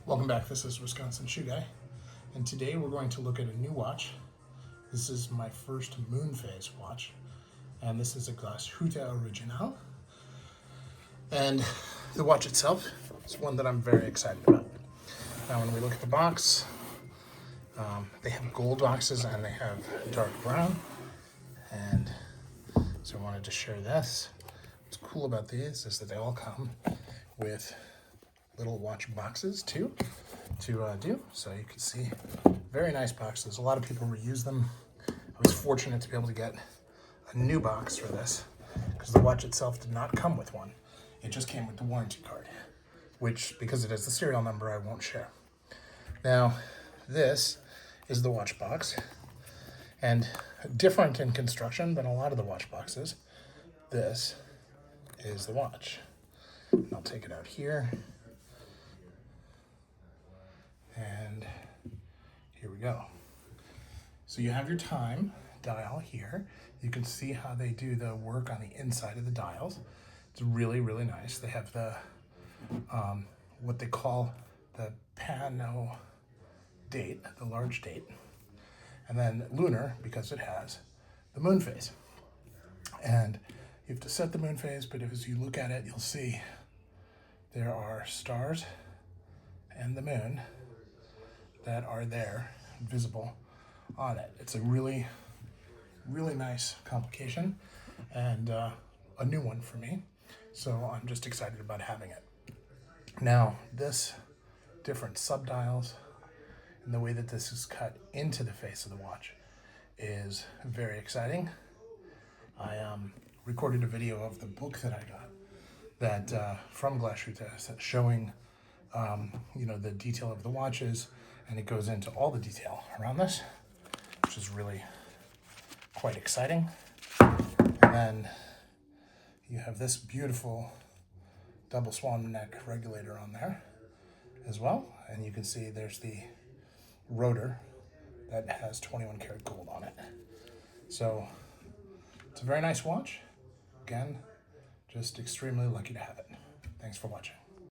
Welcome back. This is Wisconsin Shoe Guy, and today we're going to look at a new watch. This is my first moon phase watch, and this is a Glashütte original. And the watch itself is one that I'm very excited about. Now, when we look at the box, they have gold boxes and they have dark brown. And so I wanted to share this. What's cool about these is that they all come with little watch boxes too to do. So you can see very nice boxes. A lot of people reuse them. I was fortunate to be able to get a new box for this because the watch itself did not come with one. It just came with the warranty card, which, because it has the serial number, I won't share. Now, this is the watch box, and different in construction than a lot of the watch boxes. This is the watch. And I'll take it out here. And here we go. So you have your time dial here. You can see how they do the work on the inside of the dials. It's really, really nice. They have the, what they call the pano date, the large date. And then lunar, because it has the moon phase. And you have to set the moon phase, but as you look at it, you'll see there are stars and the moon that are there, visible on it. It's a really, really nice complication and a new one for me. So I'm just excited about having it. Now, this different subdials and the way that this is cut into the face of the watch is very exciting. I recorded a video of the book that I got that from Glashütte showing the detail of the watches, and it goes into all the detail around this, which is really quite exciting. And then you have this beautiful double swan neck regulator on there as well, and you can see there's the rotor that has 21 karat gold on it. So it's a very nice watch. Again, just extremely lucky to have it. Thanks for watching.